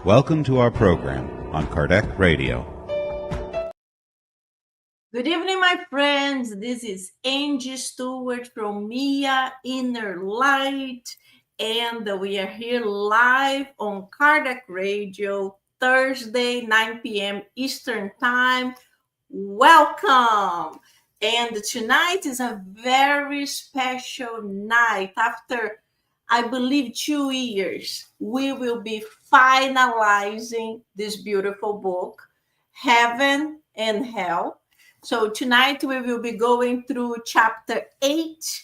Welcome to our program on Kardec Radio. Good evening, my friends. This is Angy Stewart from INNERLIGHT, and we are here live on Kardec Radio, Thursday, 9 p.m. Eastern Time. Welcome! And tonight is a very special night. After, I believe, 2 years, we will be finalizing this beautiful book, Heaven and Hell. So tonight we will be going through chapter 8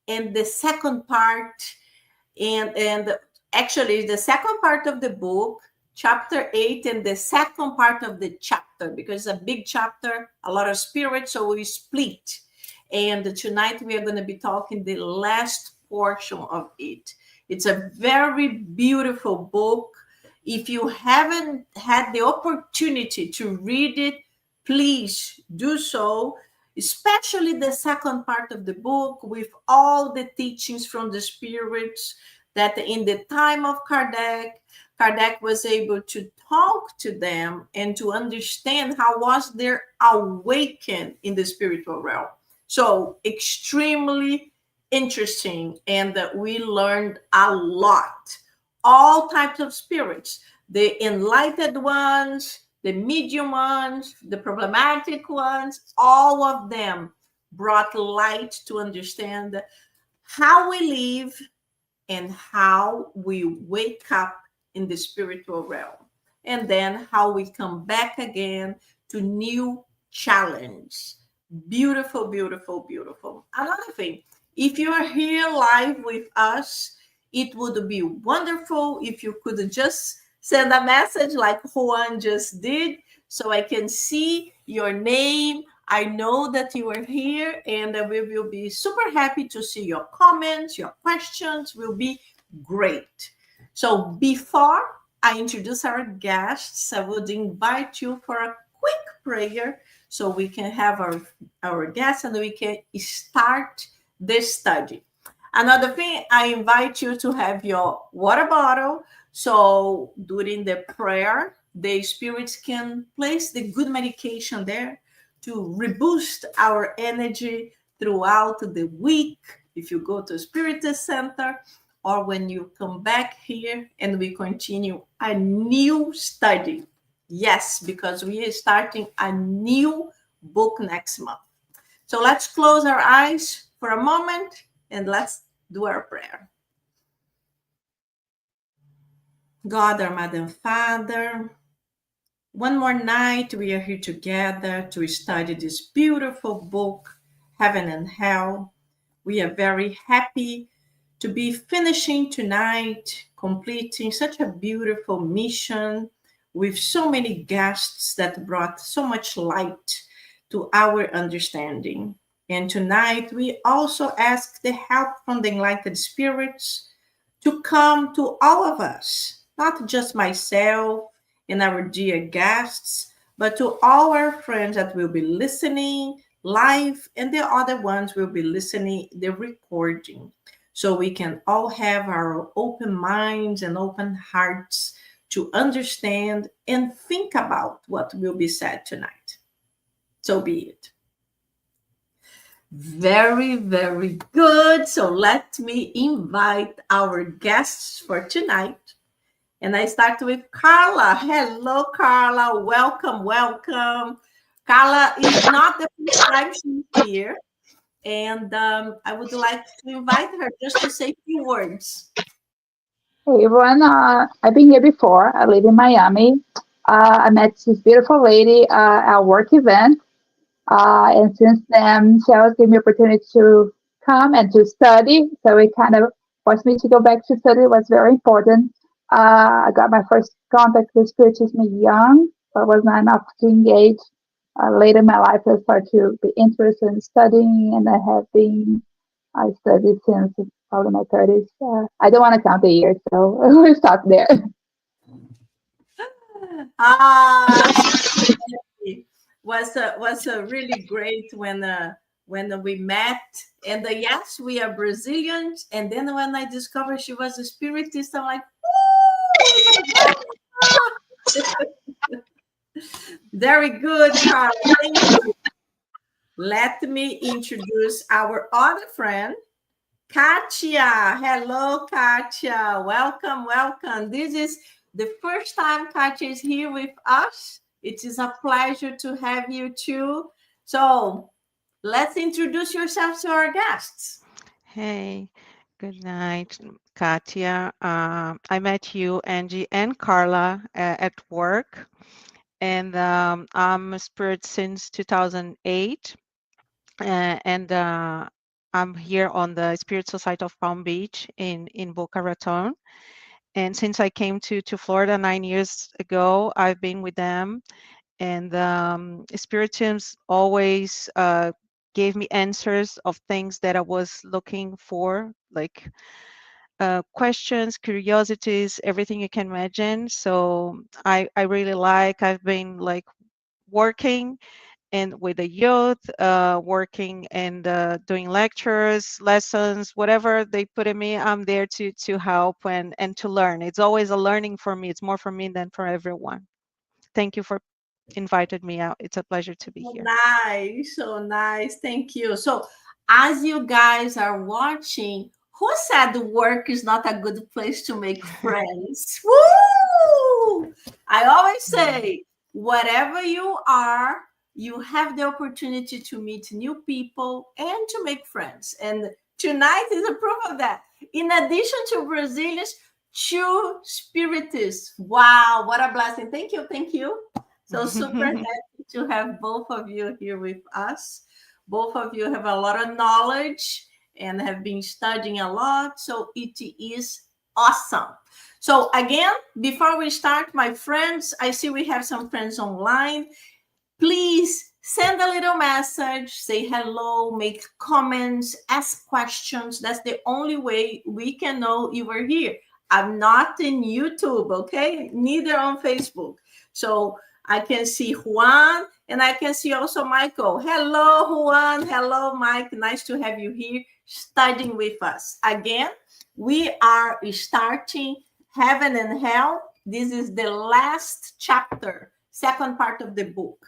and the second part, and actually the second part of the book, chapter 8, and the second part of the chapter, because it's a big chapter, a lot of spirits, so we split. And tonight we are going to be talking the last portion of it. It's a very beautiful book. If you haven't had the opportunity to read it, please do so, especially the second part of the book with all the teachings from the spirits that in the time of Kardec was able to talk to them and to understand how was their awakening in the spiritual realm. So extremely interesting, and we learned a lot. All types of spirits, the enlightened ones, the medium ones, the problematic ones, all of them brought light to understand how we live and how we wake up in the spiritual realm. And then how we come back again to new challenge. Beautiful, beautiful, beautiful. Another thing, if you are here live with us, it would be wonderful if you could just send a message like Juan just did, so I can see your name. I know that you are here, and we will be super happy to see your comments, your questions will be great. So before I introduce our guests, I would invite you for a quick prayer so we can have our guests and we can start this study. Another thing, I invite you to have your water bottle. So during the prayer, the spirits can place the good medication there to reboost our energy throughout the week. If you go to Spiritist Center or when you come back here and we continue a new study. Yes, because we are starting a new book next month. So let's close our eyes for a moment and let's do our prayer. God, our Mother and Father, one more night we are here together to study this beautiful book, Heaven and Hell. We are very happy to be finishing tonight, completing such a beautiful mission with so many guests that brought so much light to our understanding. And tonight we also ask the help from the enlightened spirits to come to all of us, not just myself and our dear guests, but to all our friends that will be listening live and the other ones will be listening the recording, so we can all have our open minds and open hearts to understand and think about what will be said tonight. So be it. Very, very good. So let me invite our guests for tonight. And I start with Carla. Hello, Carla. Welcome, welcome. Carla is not the first time she's here. And I would like to invite her just to say a few words. Hey, everyone. I've been here before. I live in Miami. I met this beautiful lady at a work event. And since then, she always gave me opportunity to come and to study. So it kind of forced me to go back to study. It was very important. I got my first contact with Spiritism young, so I was not enough to engage. Later in my life, I started to be interested in studying, and I studied since probably my 30s. I don't want to count the years, so we'll stop there. Was really great when we met, and yes, we are Brazilians. And then when I discovered she was a spiritist, I'm like, oh, Very good, Carla. Thank you. Let me introduce our other friend, Katia. Hello, Katia. Welcome, welcome. This is the first time Katia is here with us. It is a pleasure to have you too. So let's introduce yourself to our guests. Hey, good night, Katia. I met you, Angie, and Carla at work, and I'm a spirit since 2008, and I'm here on the Spirit Society of Palm Beach in Boca Raton. And since I came to Florida 9 years ago, I've been with them, and Spiritism always gave me answers of things that I was looking for, like questions, curiosities, everything you can imagine. So I really like, I've been like working and with the youth, working and doing lectures, lessons, whatever they put in me, I'm there to help and to learn. It's always a learning for me. It's more for me than for everyone. Thank you for invited me out. It's a pleasure to be So here. nice, so nice. Thank you. So, as you guys are watching, who said work is not a good place to make friends? Woo! I always say, whatever you are, you have the opportunity to meet new people and to make friends. And tonight is a proof of that. In addition to Brazilians, two spiritists. Wow, what a blessing. Thank you, thank you. So super happy to have both of you here with us. Both of you have a lot of knowledge and have been studying a lot. So it is awesome. So again, before we start, my friends, I see we have some friends online. Please send a little message, say hello, make comments, ask questions. That's the only way we can know you are here. I'm not in YouTube, okay? Neither on Facebook. So I can see Juan and I can see also Michael. Hello, Juan. Hello, Mike. Nice to have you here studying with us. Again, we are starting Heaven and Hell. This is the last chapter, second part of the book.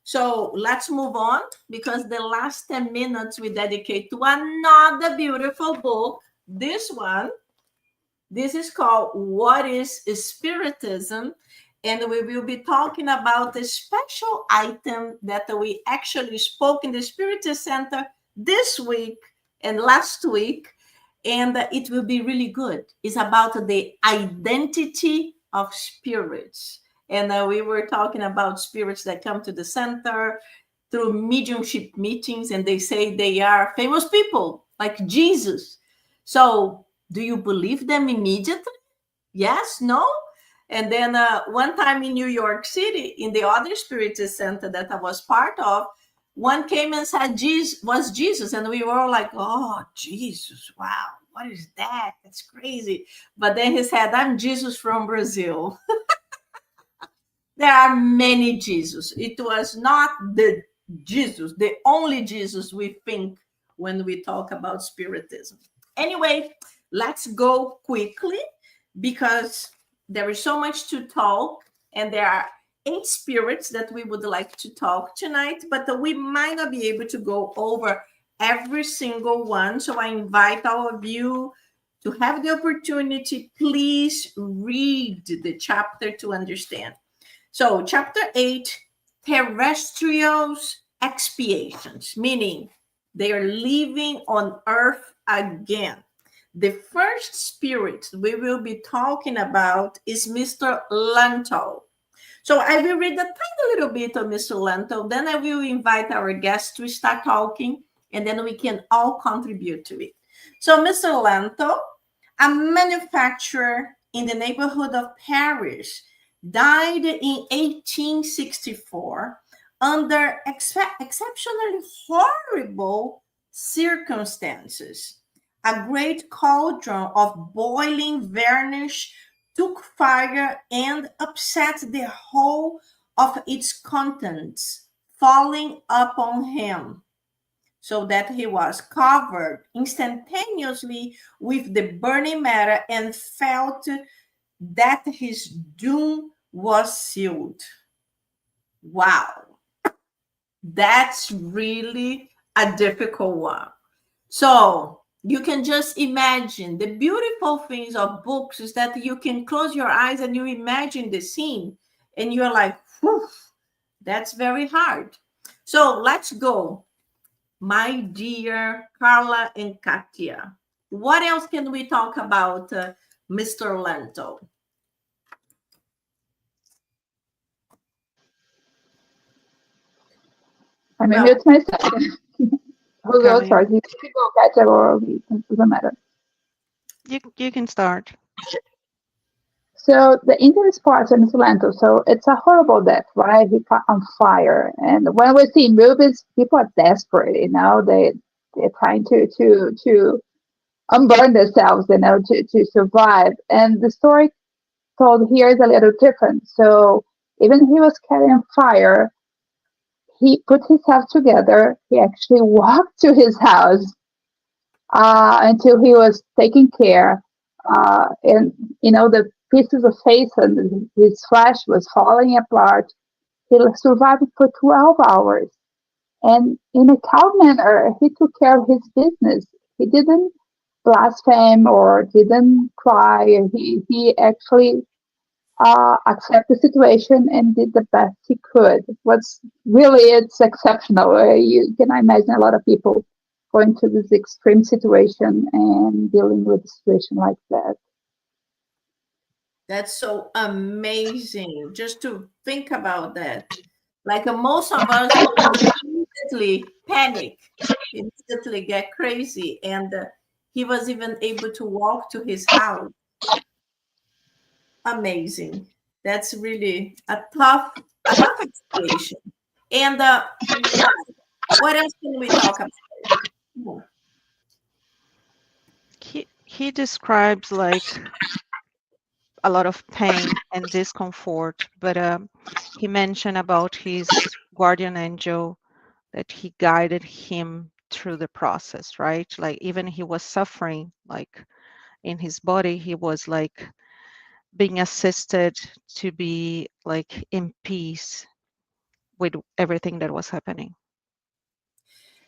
So let's move on because the last 10 minutes we dedicate to another beautiful book. This one, this is called What is Spiritism? And we will be talking about a special item that we actually spoke in the Spiritist Center this week and last week. And it will be really good. It's about the identity of spirits. And we were talking about spirits that come to the center through mediumship meetings, and they say they are famous people like Jesus. So, do you believe them immediately? Yes, no? And then one time in New York City, in the other Spiritist Center that I was part of, one came and said Jesus was Jesus, and we were all like, "Oh, Jesus! Wow, what is that? That's crazy!" But then he said, "I'm Jesus from Brazil." There are many Jesus. It was not the Jesus, the only Jesus we think when we talk about Spiritism. Anyway, let's go quickly because there is so much to talk, and there are 8 spirits that we would like to talk tonight, but we might not be able to go over every single one. So I invite all of you to have the opportunity. Please read the chapter to understand. So, chapter 8, terrestrials' expiations, meaning they are living on earth again. The first spirit we will be talking about is Mr. Lanto. So I will read a tiny little bit of Mr. Lanto, then I will invite our guests to start talking, and then we can all contribute to it. So Mr. Lanto, a manufacturer in the neighborhood of Paris, died in 1864 under exceptionally horrible circumstances. A great cauldron of boiling varnish took fire and upset the whole of its contents, falling upon him, so that he was covered instantaneously with the burning matter and felt that his doom was sealed. Wow, that's really a difficult one. So you can just imagine the beautiful things of books is that you can close your eyes and you imagine the scene and you're like, whew, that's very hard. So let's go, my dear Carla and Katia. What else can we talk about, Mr. Lento? I may Well, mute myself. Who goes Carly, first? You can go, Katja, or it doesn't matter. you can start. So the interest part in Silento, so it's a horrible death, right? He caught on fire. And when we see movies, people are desperate, they're trying to unburn themselves, to survive. And the story told here is a little different. So even he was carrying fire, he put himself together. He actually walked to his house until he was taken care. And the pieces of face and his flesh was falling apart. He survived for 12 hours. And in a calm manner, he took care of his business. He didn't blaspheme or didn't cry. He actually accepted the situation and did the best he could. It's exceptional. You can imagine a lot of people going to this extreme situation and dealing with a situation like that. that's so amazing just to think about that. Like most of us immediately panic, immediately get crazy. And he was even able to walk to his house. Amazing. That's really a tough situation. And what else can we talk about? He describes like a lot of pain and discomfort, but he mentioned about his guardian angel that he guided him through the process, right? Like even he was suffering, like in his body, he was like being assisted to be like in peace with everything that was happening.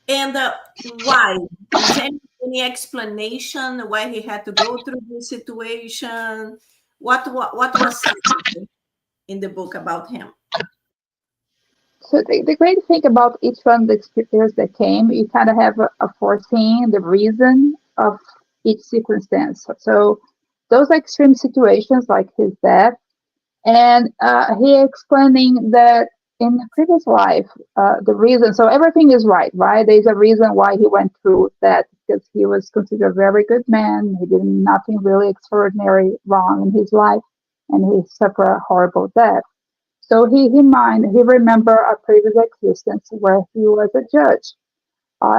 And why? Is there any explanation why he had to go through this situation? What was said in the book about him? So the great thing about each one of the experiences that came, you kind of have a foreseeing the reason of each circumstance. So those extreme situations like his death, and he explaining that in the previous life, the reason, so everything is right? There's a reason why he went through that, because he was considered a very good man. He did nothing really extraordinary wrong in his life, and he suffered a horrible death. So he remember a previous existence where he was a judge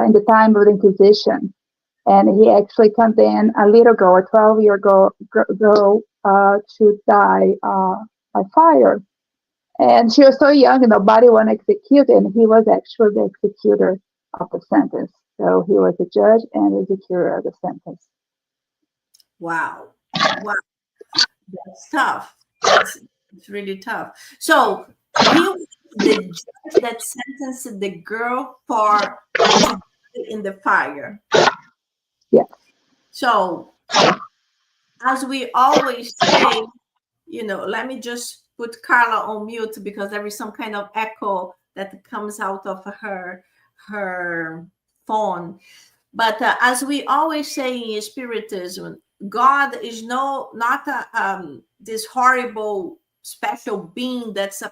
in the time of the Inquisition, and he actually condemned a little girl, a 12-year girl, to die by fire. And she was so young, and nobody wanted to execute, and he was actually the executor of the sentence. So he was the judge and the executor of the sentence. Wow. Wow. That's tough. It's really tough. So he was the judge that sentenced the girl for in the fire. Yeah. So as we always say, let me just put Carla on mute because there is some kind of echo that comes out of her phone. But as we always say in Spiritism, God is not this horrible special being that's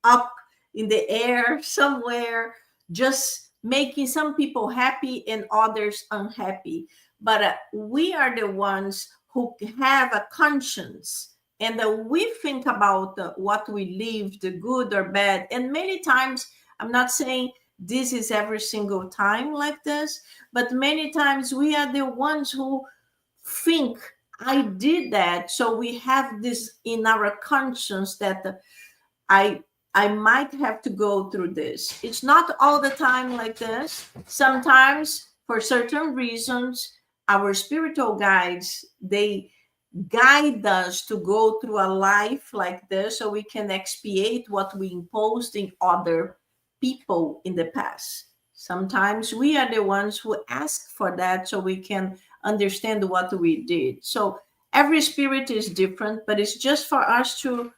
up in the air somewhere, just making some people happy and others unhappy. But we are the ones who have a conscience, and we think about what we live, the good or bad. And many times, I'm not saying this is every single time like this, but many times we are the ones who think, I did that. So we have this in our conscience that I might have to go through this. It's not all the time like this. Sometimes, for certain reasons, our spiritual guides, they guide us to go through a life like this so we can expiate what we imposed in other people in the past. Sometimes we are the ones who ask for that so we can understand what we did. So every spirit is different, but it's just for us to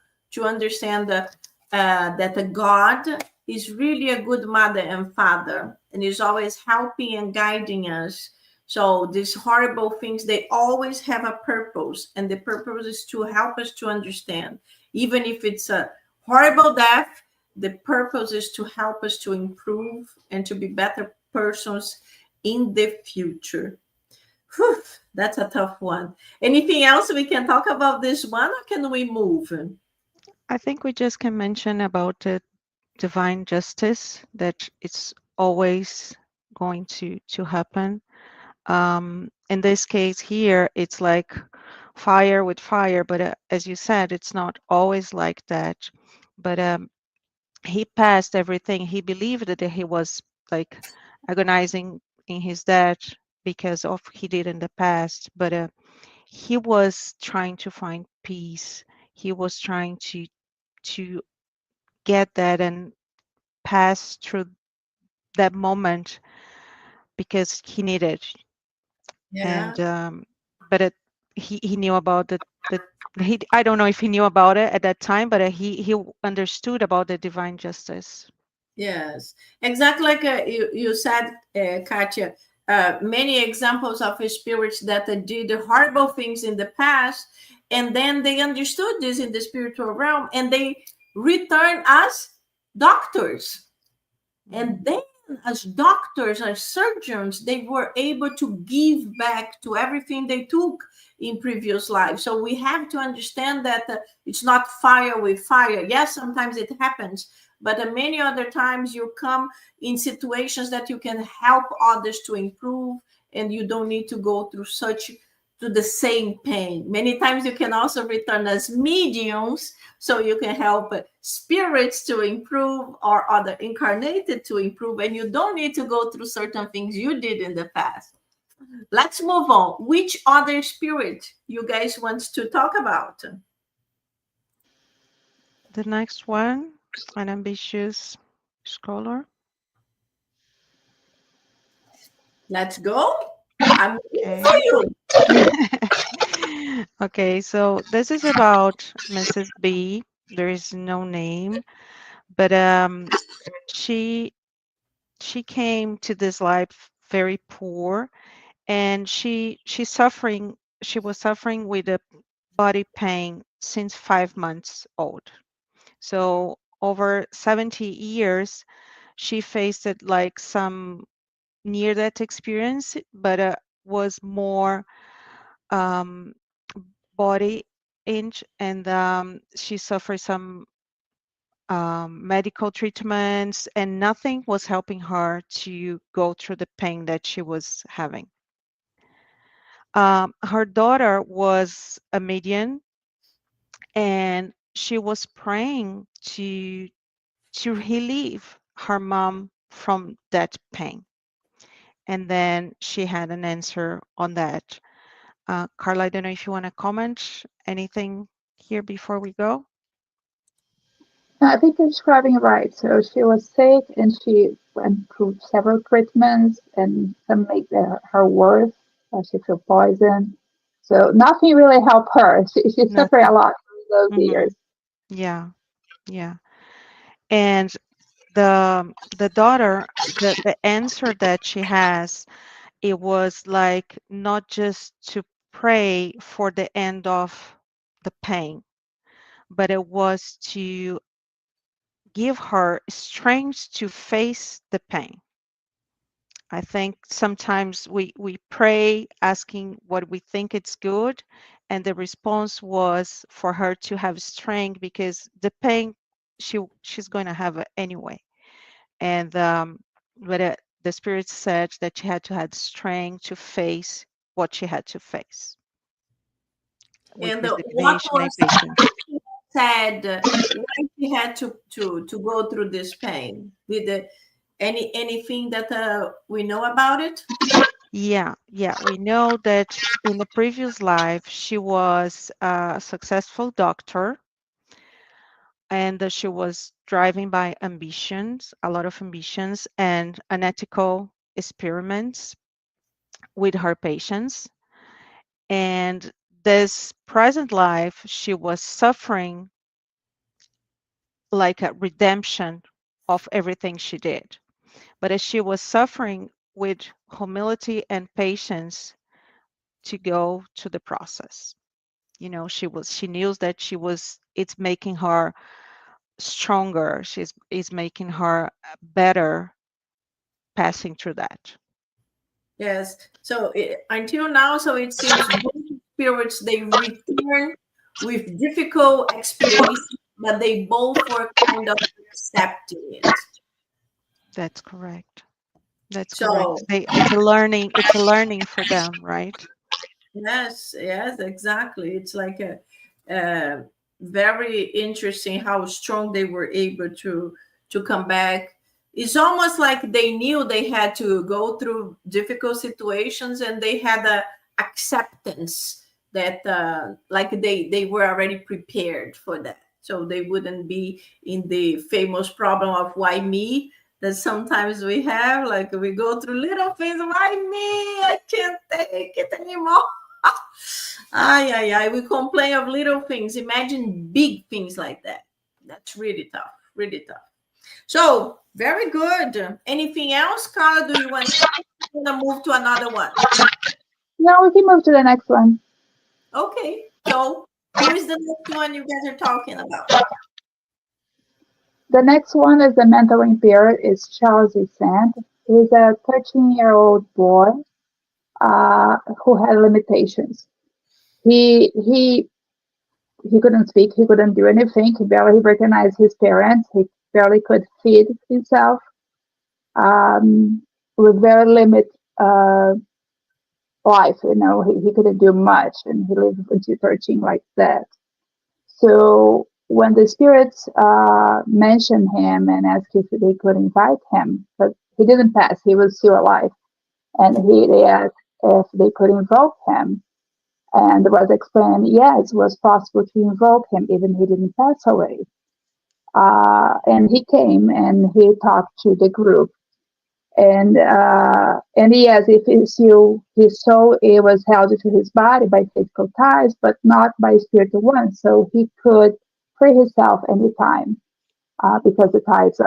understand that the God is really a good mother and father, and is always helping and guiding us. So these horrible things, they always have a purpose, and the purpose is to help us to understand. Even if it's a horrible death, the purpose is to help us to improve and to be better persons in the future. Whew, that's a tough one. Anything else we can talk about this one, or can we move? I think we just can mention about the divine justice, that it's always going to happen. In this case here, it's like fire with fire, but as you said, it's not always like that. But he passed everything. He believed that he was like agonizing in his death because of he did in the past, but he was trying to find peace. He was trying to get that and pass through that moment because he needed. Yeah. And but he knew about the he, I don't know if he knew about it at that time, but he understood about the divine justice. Yes, exactly like you said, Katya. Many examples of spirits that did horrible things in the past, and then they understood this in the spiritual realm, and they return as doctors. And then, as doctors, as surgeons, they were able to give back to everything they took in previous lives. So we have to understand that it's not fire with fire. Yes, sometimes it happens, but many other times you come in situations that you can help others to improve, and you don't need to go through such to the same pain. Many times you can also return as mediums, so you can help spirits to improve or other incarnated to improve, and you don't need to go through certain things you did in the past. Let's move on. Which other spirit you guys want to talk about? The next one, an ambitious scholar. Let's go. I'm waiting Okay. for you. Okay, so this is about Mrs. B. There is no name, but she she came to this life very poor, and she was suffering with a body pain since 5 months old. So over 70 years, she faced it like some near death experience, but was more um, body inch, and she suffered some medical treatments, and nothing was helping her to go through the pain that she was having. Her daughter was a medium, and she was praying to relieve her mom from that pain. And then she had an answer on that. Carla, I don't know if you want to comment anything here before we go. No, I think you're describing it right. So she was sick and she went through several treatments and some make her worse. She feel poison. So nothing really helped her. She suffered a Nothing. lot through those Hmm. years. Yeah, yeah. And the daughter, the answer that she has, it was like not just to pray for the end of the pain, but it was to give her strength to face the pain. I think sometimes we pray asking what we think it's good, and the response was for her to have strength because the pain she's going to have it anyway. And but the spirit said that she had to have strength to face what she had to face with And what resignation and was patience. said why she had to go through this pain? Did anything that we know about it? Yeah, yeah. We know that in the previous life, she was a successful doctor and that she was driving by ambitions, a lot of ambitions, and unethical experiments with her patients. And this present life, she was suffering like a redemption of everything she did. But as she was suffering with humility and patience to go to the process. You know, she knew that it's making her stronger. Is making her better passing through that. Yes. So until now, so it seems both spirits they return with difficult experience, but they both were kind of accepting it. That's correct. That's correct. So It's a learning for them, right? yes, yes, exactly. It's like a very interesting how strong they were able to come back. It's almost like they knew they had to go through difficult situations, and they had a acceptance that like they were already prepared for that, so they wouldn't be in the famous problem of why me that sometimes we have. Like we go through little things, why me? I can't take it anymore. Ay, ay, ay. We complain of little things. Imagine big things like that. That's really tough. Really tough. So, very good. Anything else, Carla? Do you want to move to another one? Now we can move to the next one. Okay. So, who is the next one you guys are talking about? The next one is the mental impaired is Charles Sand. He's a 13-year-old boy who had limitations. He he he couldn't speak. He couldn't do anything. He barely recognized his parents. He barely could feed himself. Um, with very limited life, he couldn't do much, and he lived until 13 like that. So when the spirits mentioned him and asked if they could invite him, but he didn't pass. He was still alive, and they asked if they could invoke him, and was explained, yes, it was possible to invoke him even he didn't pass away. And he came and he talked to the group, and yes, if his soul it was held to his body by physical ties, but not by spiritual ones, so he could free himself anytime because the ties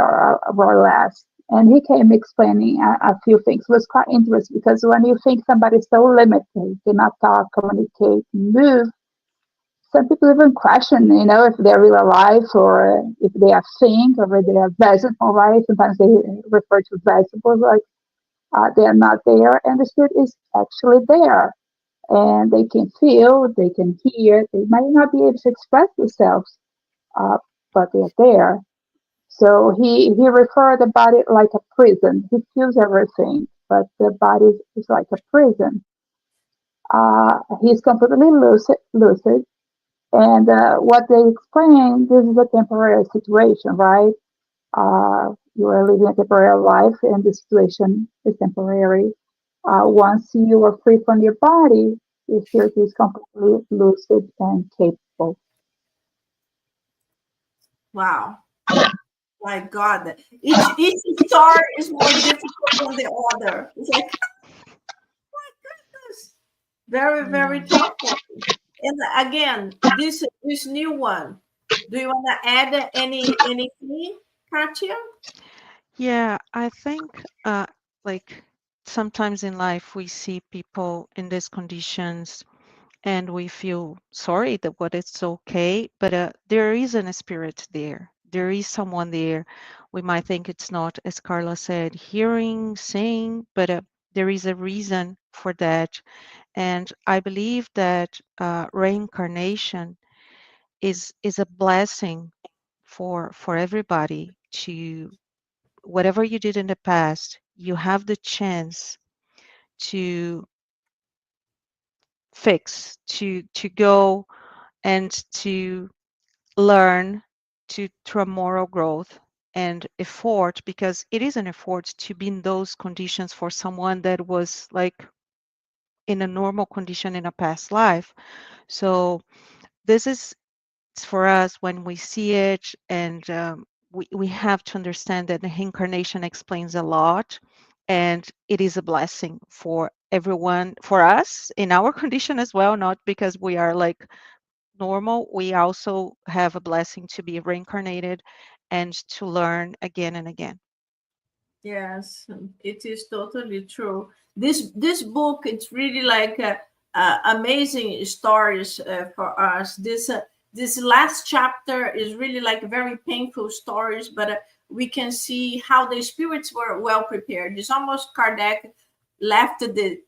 were less. And he came explaining a few things. It was quite interesting because when you think somebody's so limited, cannot talk, communicate, move, some people even question, if they're real alive or if they are things or they are vegetable, right? Sometimes they refer to vegetables like they are not there, and the spirit is actually there. And they can feel, they can hear, they might not be able to express themselves, uh, but they're there. So he referred the body like a prison. He feels everything, but the body is like a prison. He's completely lucid, and what they explain, this is a temporary situation, right? You are living a temporary life, and the situation is temporary. Once you are free from your body, your spirit is completely lucid and capable. Wow. My God. Each star is more difficult than the other. It's like, this. Very, very Yeah. tough. And again, this new one. Do you want to add anything, Katya? Yeah, I think like sometimes in life we see people in these conditions and we feel sorry that what it's okay, but there isn't a spirit there. There is someone there. We might think it's not, as Carla said, hearing, seeing, but there is a reason for that. And I believe that reincarnation is a blessing for everybody to whatever you did in the past, you have the chance to fix, to go and to learn to through moral growth. and effort, because it is an effort to be in those conditions for someone that was like in a normal condition in a past life. So this is for us when we see it, and we have to understand that the reincarnation explains a lot, and it is a blessing for everyone, for us in our condition as well, not because we are like normal. We also have a blessing to be reincarnated and to learn again and again. Yes, it is totally true. This book, it's really like amazing stories for us. This last chapter is really like very painful stories, but we can see how the spirits were well prepared. It's almost Kardec left the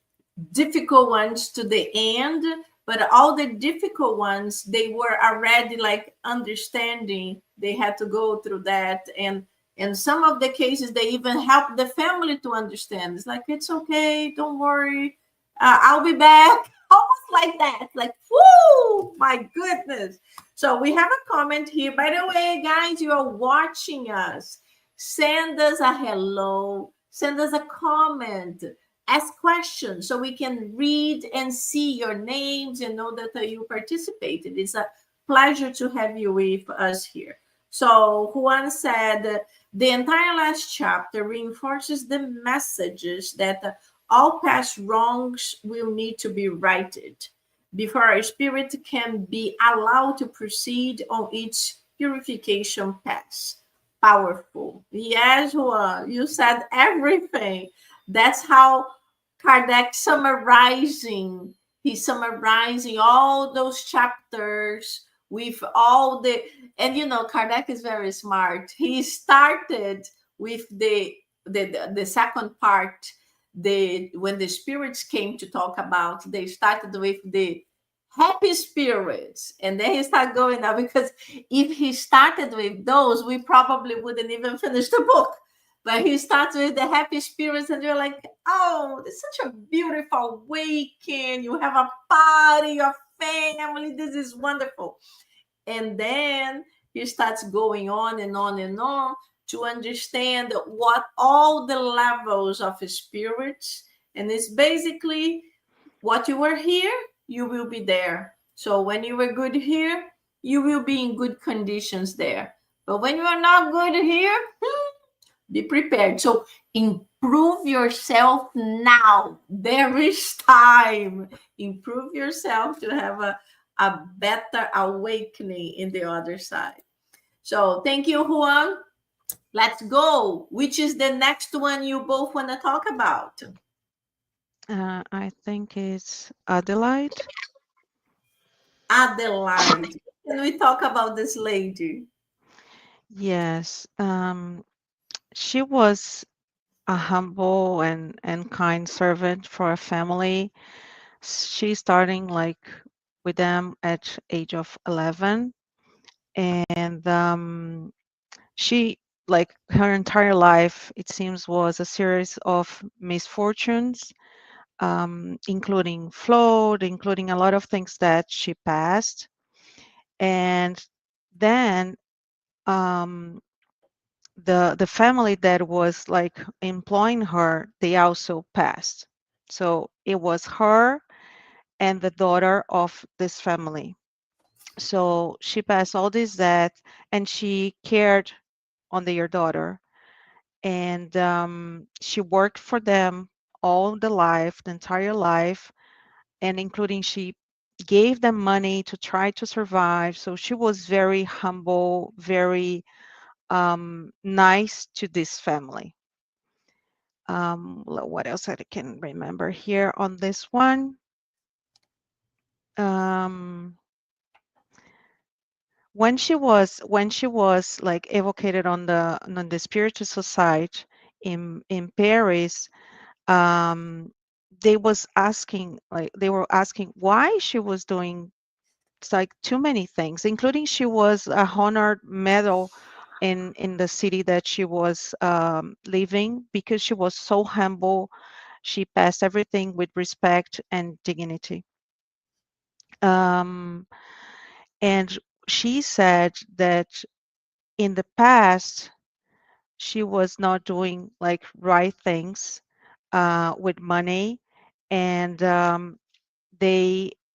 difficult ones to the end, but all the difficult ones, they were already like understanding they had to go through that. And in some of the cases, they even help the family to understand. It's like, it's okay, don't worry, I'll be back. Almost like that. Like, whoo, my goodness. So we have a comment here. By the way, guys, you are watching us. Send us a hello. Send us a comment. Ask questions so we can read and see your names and know that you participated. It's a pleasure to have you with us here. So Juan said, the entire last chapter reinforces the messages that all past wrongs will need to be righted before our spirit can be allowed to proceed on its purification path. Powerful. Yes, Juan, you said everything. That's how Kardec summarizing. He's summarizing all those chapters with all the, and you know, Kardec is very smart. He started with the second part, the when the spirits came to talk about, they started with the happy spirits, and then he started going up, because if he started with those, we probably wouldn't even finish the book. But he starts with the happy spirits, and you're like, oh, it's such a beautiful weekend. You have a party, your family. This is wonderful. And then he starts going on and on and on to understand what all the levels of spirits. And it's basically what you were here, you will be there. So when you were good here, you will be in good conditions there. But when you are not good here, be prepared. So improve yourself now. There is time. Improve yourself to have a better awakening in the other side. So thank you, Juan. Let's go. Which is the next one you both want to talk about? I think it's Adelaide. Adelaide. Can we talk about this lady? Yes, she was a humble and kind servant for a family. She's starting like with them at age of 11, and she, like, her entire life, it seems, was a series of misfortunes, including flood, including a lot of things that she passed. And then the family that was like employing her, they also passed. So it was her and the daughter of this family. So she passed all this debt, and she cared on their daughter, and she worked for them all the life, the entire life, and including she gave them money to try to survive. So she was very humble, very nice to this family. What else I can remember here on this one? When she was like evocated on the Spiritus Society in Paris, they were asking why she was doing, it's like, too many things, including she was a honored medal in the city that she was living, because she was so humble. She passed everything with respect and dignity. And she said that in the past, she was not doing like right things with money, and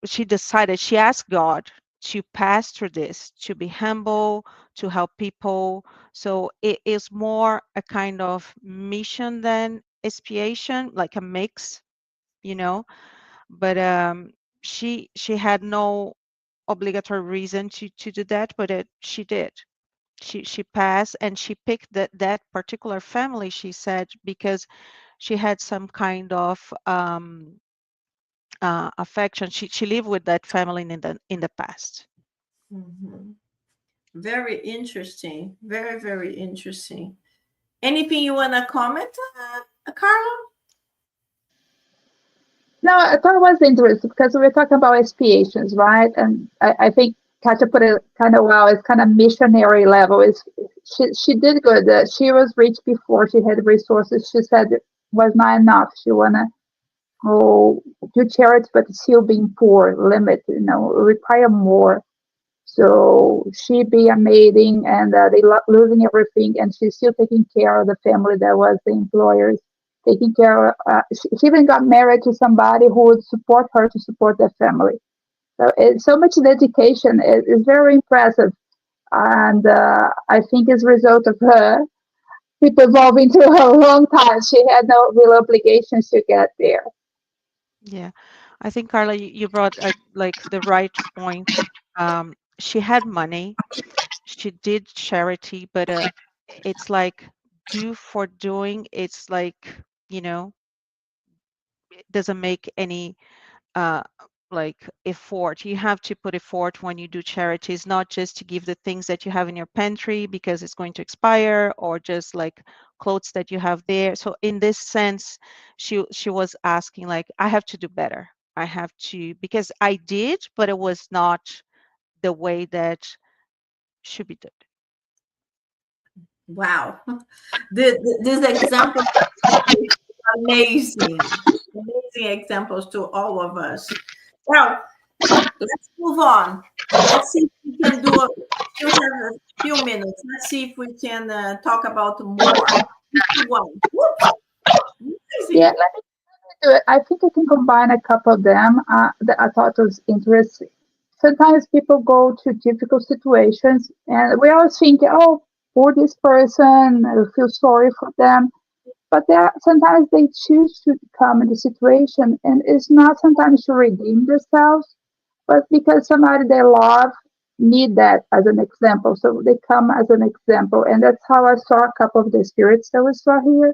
she decided, she asked God to pass through this, to be humble, to help people. So it is more a kind of mission than expiation, like a mix, you know. But she had no obligatory reason to do that, but she did. She passed, and she picked that particular family, she said, because she had some kind of affection. She lived with that family in the past. Mhm. Very interesting. Very, very interesting. Anything you want to comment, Carla? No, I thought it was interesting because we were talking about expiations, right? And I think Katja put it kind of well. It's kind of missionary level. She did good. She was rich before she had resources. She said it was not enough. She wanna go do charity, but still being poor, limit, require more. So she be a maiden, and they losing everything, and she's still taking care of the family that was the employers taking care of. She even got married to somebody who would support her to support the family. So it's so much dedication. It's very impressive, and I think it's a result of her keep evolving to her long time. She had no real obligations to get there. Yeah, I think Carla, you brought like the right point. She had money, she did charity, but it's like do for doing. It's like, you know, it doesn't make any uh, like effort. You have to put effort when you do charities, not just to give the things that you have in your pantry because it's going to expire, or just like clothes that you have there. So in this sense, she was asking like, I have to do better. I have to, because I did, but it was not the way that should be done. Wow. This example is amazing. Amazing examples to all of us. Well, let's move on. Let's see if we can do a, still have a few minutes. Let's see if we can talk about more. One. Whoops. Yeah, Amazing. let me do it. I think I can combine a couple of them that I thought was interesting. Sometimes people go to difficult situations, and we always think, oh, for this person, I feel sorry for them. But sometimes they choose to come in the situation, and it's not sometimes to redeem themselves, but because somebody they love need that as an example. So they come as an example, and that's how I saw a couple of the spirits that we saw here.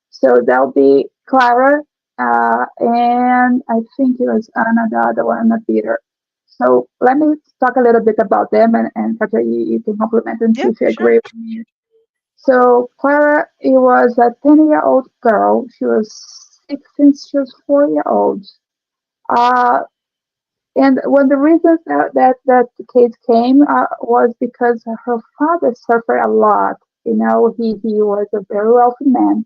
So that'll be Clara, and I think it was Anna, the other one, Anna Peter. So let me talk a little bit about them, and Katja, you can compliment and see Yeah, if you sure. agree with me. So Clara, it was a 10-year-old girl. She was sick since she was 4 years old. Uh, and one of the reasons that the case came was because her father suffered a lot. He was a very wealthy man.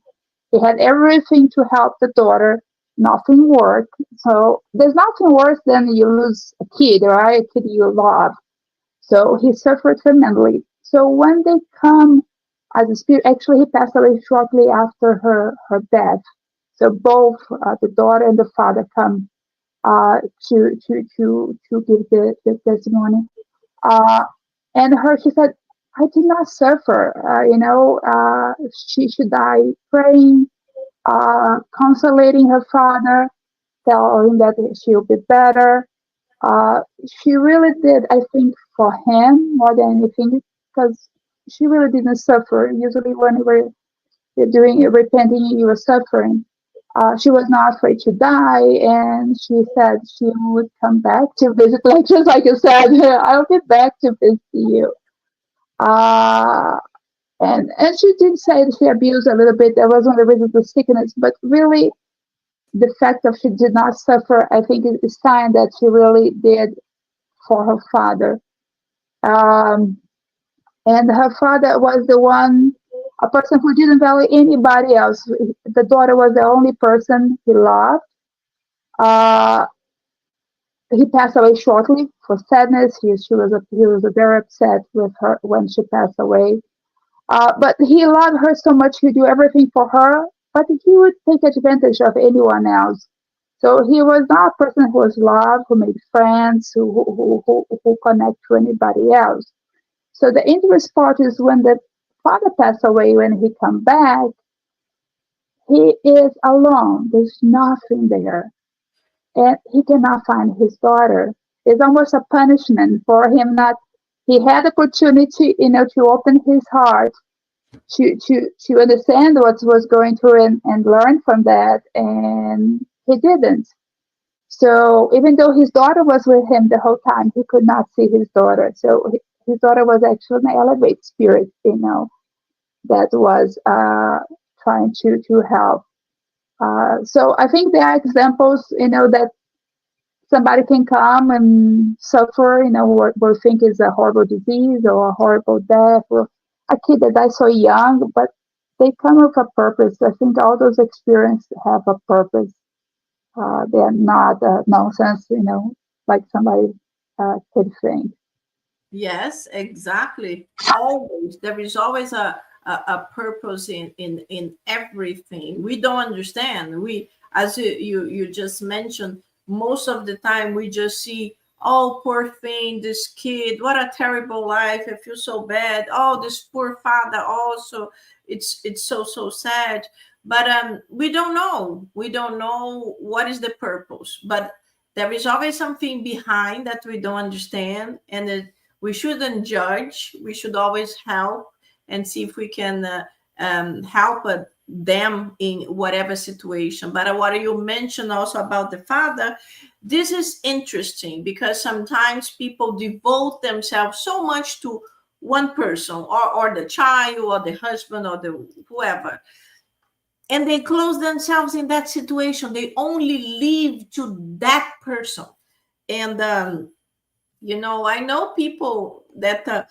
He had everything to help the daughter. Nothing worked. So there's nothing worse than you lose a kid, right? A kid you love. So he suffered tremendously. So when they come as a spirit, actually he passed away shortly after her death. So both the daughter and the father come to give the testimony. Uh, and she said, I did not suffer. She died praying, consolating her father, telling that she'll be better. Uh, she really did, I think, for him more than anything, because she really didn't suffer. Usually, when you're doing repenting, you are suffering. She was not afraid to die, and she said she would come back to visit lectures, like you said. I'll be back to visit you. Uh, and she did say that she abused a little bit. That was one of the reasons for sickness, but really, the fact that she did not suffer, I think, is a sign that she really did for her father. Um, and her father was the one, a person who didn't value anybody else. The daughter was the only person he loved. Uh, he passed away shortly for sadness. He was very upset with her when she passed away. But he loved her so much, he'd do everything for her, but he would take advantage of anyone else. So he was not a person who was loved, who made friends, who connect to anybody else. So the interest part is when the father passed away, when he come back, he is alone. There's nothing there. And he cannot find his daughter. It's almost a punishment for him not he had opportunity, to open his heart to understand what was going through and learn from that, and he didn't. So even though his daughter was with him the whole time, he could not see his daughter. So his daughter was actually an elevate spirit, that was trying to help. So I think there are examples, that somebody can come and suffer, what we think is a horrible disease or a horrible death, or a kid that dies so young, but they come with a purpose. I think all those experiences have a purpose. They're not nonsense, like somebody could think. Yes, exactly. Always. There is always a purpose in everything. We don't understand. We, as you just mentioned, most of the time we just see, oh, poor thing, this kid, what a terrible life. I feel so bad. Oh, this poor father also. It's so sad. But we don't know. We don't know what is the purpose. But there is always something behind that we don't understand, and we shouldn't judge. We should always help and see if we can help them in whatever situation. But what you mentioned also about the father, this is interesting because sometimes people devote themselves so much to one person, or the child or the husband or the whoever, and they close themselves in that situation. They only live to that person. And I know people that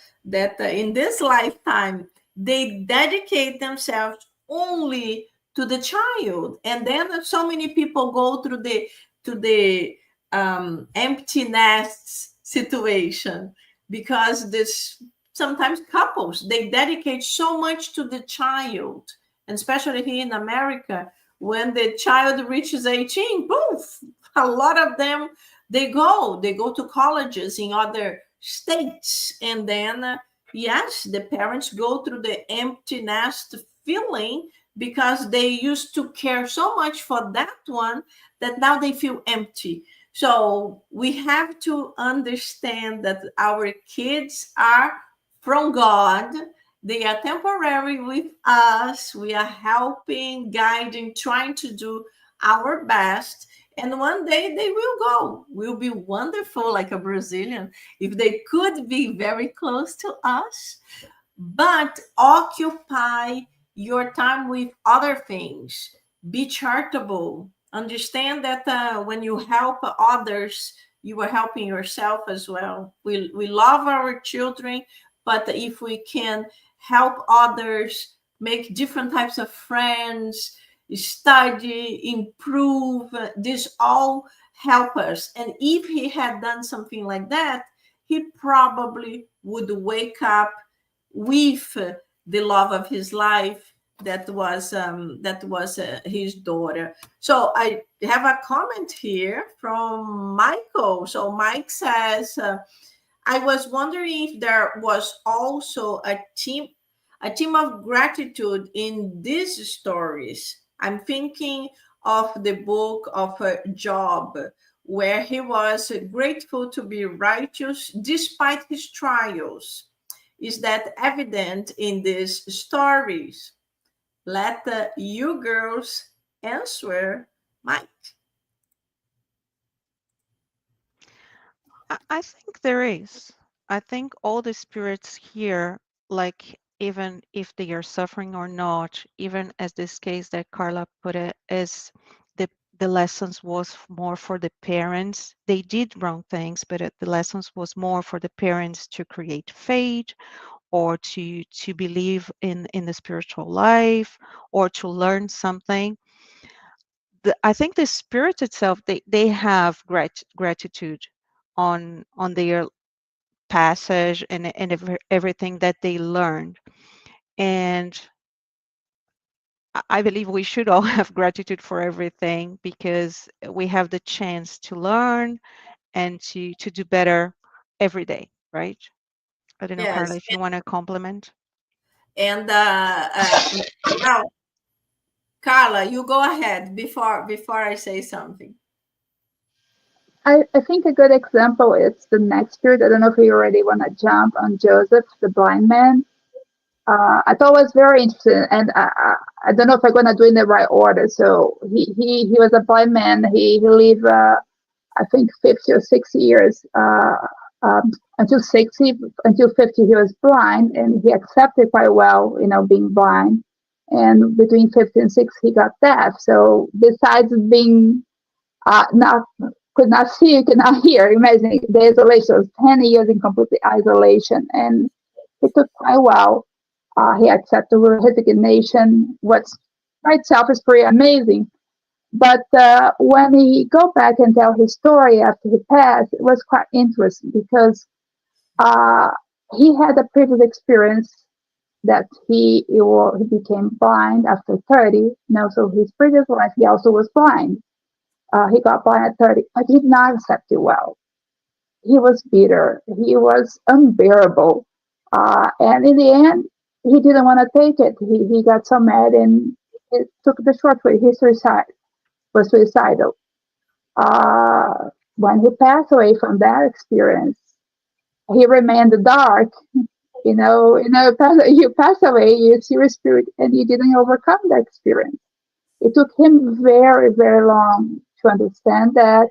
in this lifetime they dedicate themselves only to the child, and then so many people go through the empty nests situation, because this sometimes couples, they dedicate so much to the child, and especially here in America, when the child reaches 18, poof, a lot of them, they go to colleges in other states, and then yes, the parents go through the empty nest feeling, because they used to care so much for that one that now they feel empty. So we have to understand that our kids are from God. They are temporary with us. We are helping, guiding, trying to do our best, and one day they will go. Will be wonderful, like a Brazilian, if they could be very close to us. But occupy your time with other things. Be charitable. Understand that when you help others, you are helping yourself as well. We love our children, but if we can help others, make different types of friends, study, improve, this all help us. And if he had done something like that, he probably would wake up with the love of his life, that was his daughter. So I have a comment here from Michael. So Mike says, I was wondering if there was also a team of gratitude in these stories. I'm thinking of the book of Job, where he was grateful to be righteous despite his trials. Is that evident in these stories? Let you girls answer, Mike. I think there is. I think all the spirits here, like even if they are suffering or not, even as this case that Carla put it, is the lessons was more for the parents. They did wrong things, but the lessons was more for the parents to create faith, or to believe in the spiritual life, or to learn something. I think the spirit itself, they have gratitude on their passage and everything that they learned. And I believe we should all have gratitude for everything, because we have the chance to learn and to do better every day, right? I don't know, Carla, Yes. if you want to compliment. And now, Carla, you go ahead before I say something. I think a good example is the next spirit. I don't know if you already want to jump on Joseph, the blind man. I thought it was very interesting, and I don't know if I'm going to do it in the right order. So he was a blind man. He lived, I think, 50 or 60 years. Until 60, until 50, he was blind, and he accepted quite well, being blind. And between 50 and 60, he got deaf. So besides being not could not see, could not hear, imagine the isolation was 10 years in complete isolation, and it took quite a while. He accepted resignation, what by itself is pretty amazing. But when he go back and tell his story after he passed, it was quite interesting because uh, he had a previous experience that he became blind after 30. So his previous life he also was blind. He got blind at 30, but he did not accept it well. He was bitter. He was unbearable. And in the end, he didn't want to take it. He got so mad and it took the short way. He was suicidal. When he passed away from that experience, he remained dark. You pass away, you see your spirit, and you didn't overcome the experience. It took him very, very long to understand that.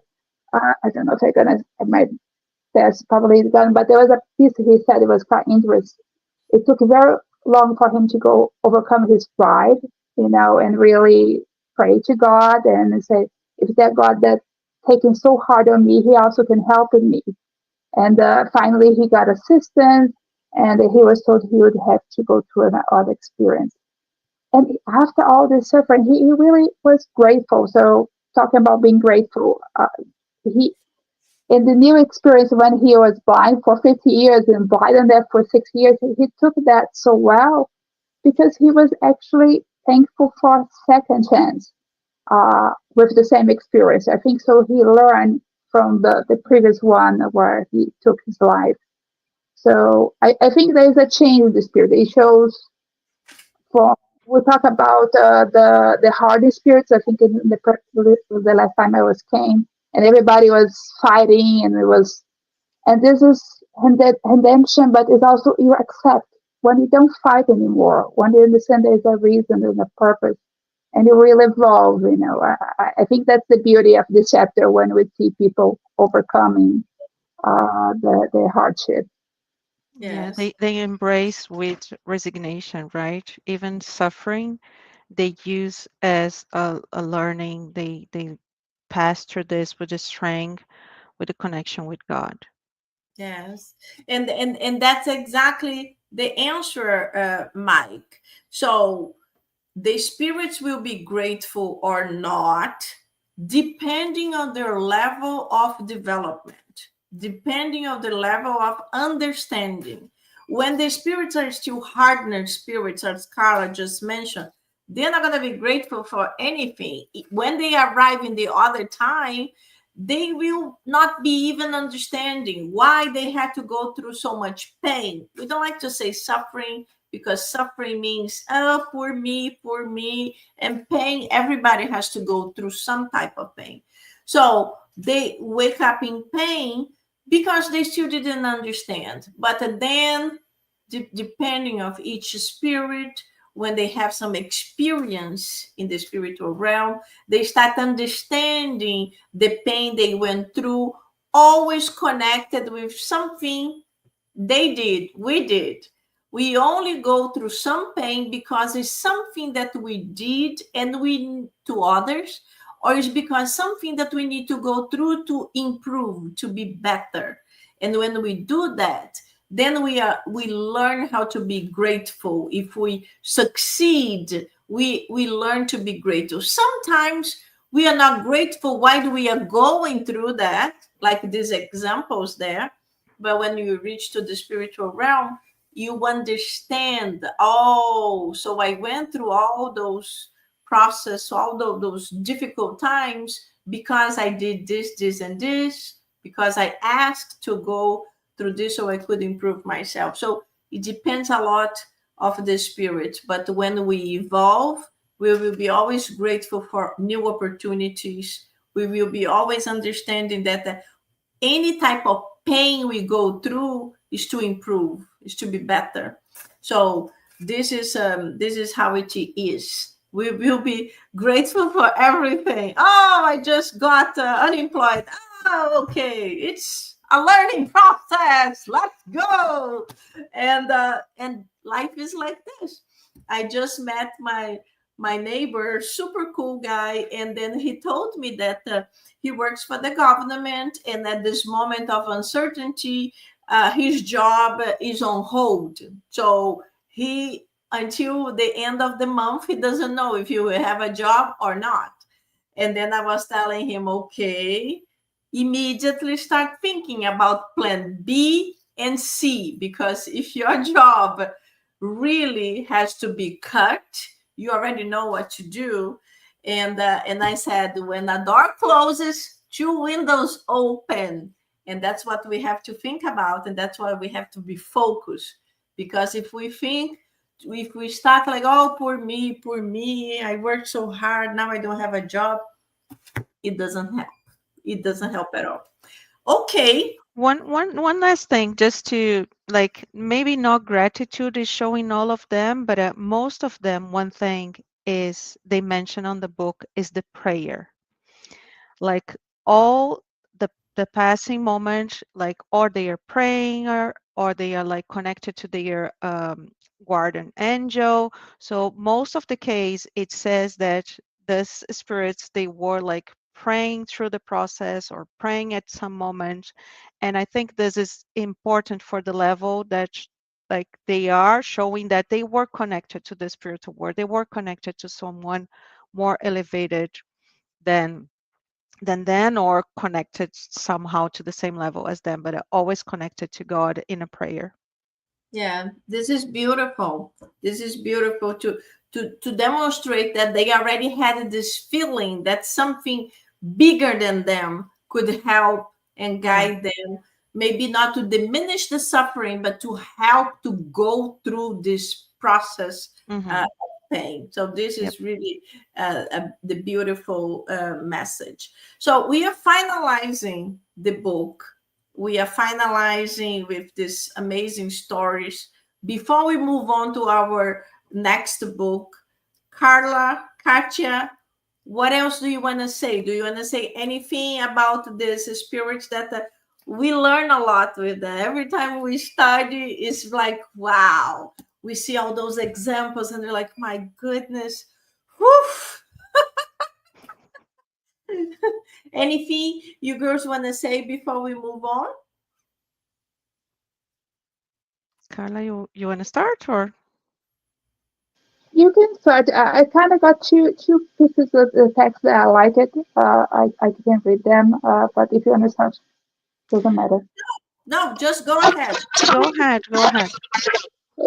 I don't know if I might test probably done, but there was a piece he said it was quite interesting. It took very long for him to go overcome his pride, and really pray to God and say, if that God that taking so hard on me, he also can help in me. And finally, he got assistance, and he was told he would have to go through another experience. And after all this suffering, he really was grateful. So talking about being grateful, he in the new experience when he was blind for 50 years and blind and deaf for 6 years, he took that so well because he was actually thankful for a second chance with the same experience. I think so. He learned from the previous one where he took his life. So I think there is a change in the spirit. It shows for we talk about the hardened spirits. I think in the last time I was came and everybody was fighting and this is redemption, but it's also you accept when you don't fight anymore, when you understand there's a reason and a purpose, and you really evolve. I think that's the beauty of this chapter when we see people overcoming the hardship. Yeah, Yes. they embrace with resignation, right? Even suffering, they use as a learning. They pass through this with a strength, with a connection with God. Yes. And that's exactly the answer, Mike. So the spirits will be grateful or not, depending on their level of development, depending on the level of understanding. When the spirits are still hardened spirits, as Carla just mentioned, they're not going to be grateful for anything. When they arrive in the other time, they will not be even understanding why they had to go through so much pain. We don't like to say suffering because suffering means, oh, poor me, and pain, everybody has to go through some type of pain. So they wake up in pain because they still didn't understand. But then, depending of each spirit, when they have some experience in the spiritual realm, they start understanding the pain they went through, always connected with something they did, we did. We only go through some pain because it's something that we did and we to others, or it's because something that we need to go through to improve, to be better. And when we do that, then we learn how to be grateful. If we succeed, we learn to be grateful. Sometimes we are not grateful while we are going through that, like these examples there. But when you reach to the spiritual realm, you understand, oh, so I went through all those process, all those difficult times because I did this, and this, because I asked to go through this so I could improve myself. So it depends a lot of the spirit. But when we evolve, we will be always grateful for new opportunities. We will be always understanding that any type of pain we go through is to improve, is to be better. So this is how it is. We will be grateful for everything. Oh, I just got unemployed. Oh, okay, it's a learning process. Let's go. And life is like this. I just met my neighbor, super cool guy, and then he told me that he works for the government, and at this moment of uncertainty, his job is on hold. So he, until the end of the month, he doesn't know if he will have a job or not. And then I was telling him, okay, immediately start thinking about plan B and C, because if your job really has to be cut, you already know what to do. And I said, when a door closes, two windows open. And that's what we have to think about. And that's why we have to be focused. Because if we start like, oh, poor me, I worked so hard, now I don't have a job, it doesn't help. It doesn't help at all. Okay. One last thing, just to like, maybe not gratitude is showing all of them, but most of them, one thing is they mention on the book is the prayer. Like all the passing moments, like, or they are praying, or they are like connected to their guardian angel. So most of the case, it says that these spirits, they were like praying through the process or praying at some moment. And I think this is important for the level that like they are showing that they were connected to the spiritual world. They were connected to someone more elevated than them, or connected somehow to the same level as them, but always connected to God in a prayer. Yeah, this is beautiful. This is beautiful to demonstrate that they already had this feeling that something bigger than them could help and guide them. Maybe not to diminish the suffering, but to help to go through this process of pain. So this is really the beautiful message. So we are finalizing the book. We are finalizing with these amazing stories. Before we move on to our next book, Carla, Katia, what else do you want to say? Do you want to say anything about this spirits that we learn a lot with them? Every time we study, it's like, wow, we see all those examples and they're like, my goodness, whew. Anything you girls want to say before we move on? Carla, you want to start, or? You can start. I kind of got two pieces of the text that I like it. I can't read them, but if you want to start, doesn't matter. No, just go ahead. Go ahead.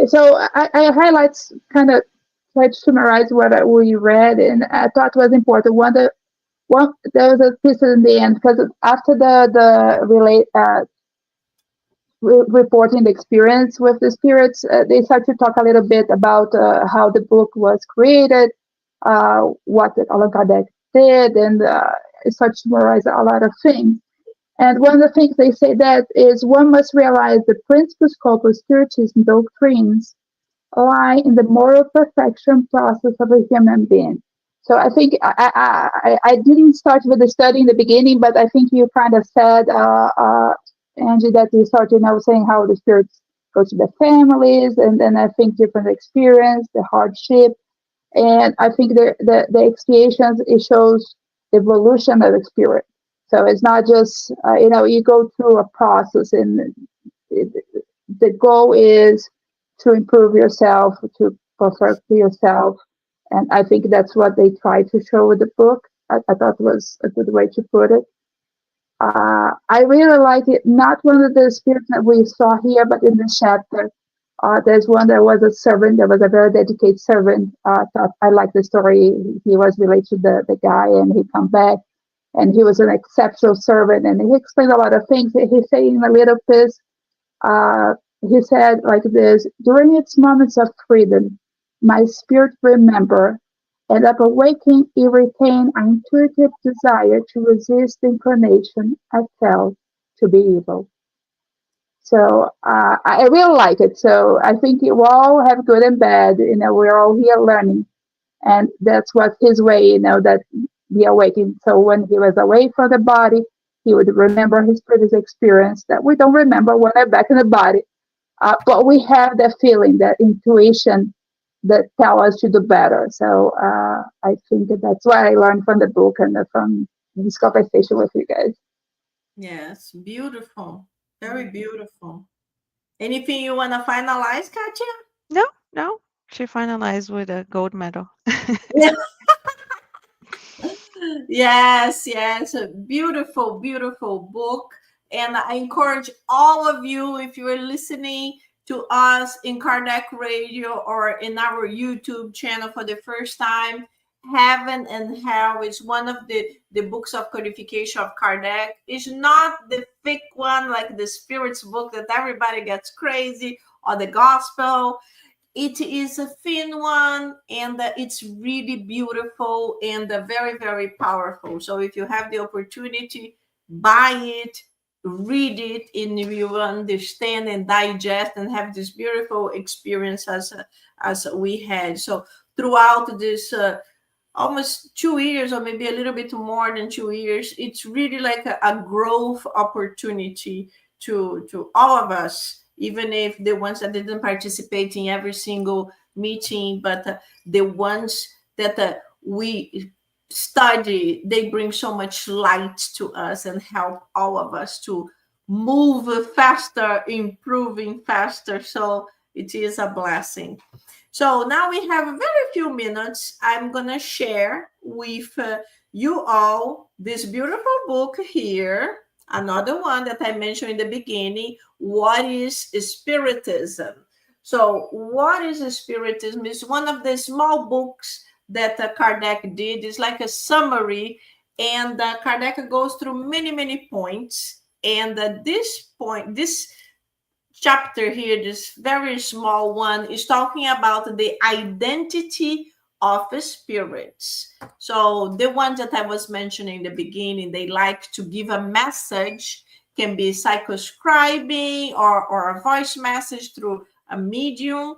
So I highlight, kind of try to summarize what we read, and I thought was important. One there was a piece in the end, because after the relate reporting the experience with the spirits, they start to talk a little bit about how the book was created, what Allan Kardec did, and start to summarize a lot of things. And one of the things they say that is, one must realize the principal scope of Spiritism doctrines lie in the moral perfection process of a human being. So I think I didn't start with the study in the beginning, but I think you kind of said, Angie, that you started now saying how the spirits go to the families, and then I think different experience, the hardship, and I think the expiations, it shows the evolution of the spirit. So it's not just you go through a process, and the goal is to improve yourself, to perfect yourself, and I think that's what they try to show with the book. I thought it was a good way to put it. I really like it. Not one of the spirits that we saw here, but in the chapter There's one that was a servant, that was a very dedicated servant. Thought I like the story. He was related to the guy, and he come back, and he was an exceptional servant, and he explained a lot of things. He said in a little piece, uh, he said like this: during its moments of freedom, my spirit remember, and upon waking, it retained an intuitive desire to resist the inclination I felt to be evil. So I really like it. So I think we all have good and bad. We're all here learning, and that's what his way. That the awakening. So when he was away from the body, he would remember his previous experience that we don't remember when we're back in the body. But we have that feeling, that intuition that tell us to do better. So I think that's what I learned from the book and from this conversation with you guys. Yes, beautiful. Very beautiful. Anything you want to finalize, Katya? No. She finalized with a gold medal. Yes, yes. A beautiful, beautiful book. And I encourage all of you, if you are listening to us in Kardec Radio or in our YouTube channel for the first time, Heaven and Hell is one of the books of codification of Kardec. It's not the thick one like the Spirits book that everybody gets crazy, or the Gospel. It is a thin one, and it's really beautiful and very, very powerful. So if you have the opportunity, buy it, read it, and you will understand and digest and have this beautiful experience as we had. So throughout this almost 2 years, or maybe a little bit more than 2 years, it's really like a growth opportunity to all of us, even if the ones that didn't participate in every single meeting, but the ones that we study, they bring so much light to us and help all of us to move faster, improving faster. So it is a blessing. So now we have a very few minutes. I'm going to share with you all this beautiful book here. Another one that I mentioned in the beginning, What is Spiritism? So what is Spiritism? It's one of the small books that Kardec did. It's like a summary, and Kardec goes through many, many points. And this chapter here, this very small one, is talking about the identity of spirits. So the ones that I was mentioning in the beginning, they like to give a message, can be psychoscribing or a voice message through a medium,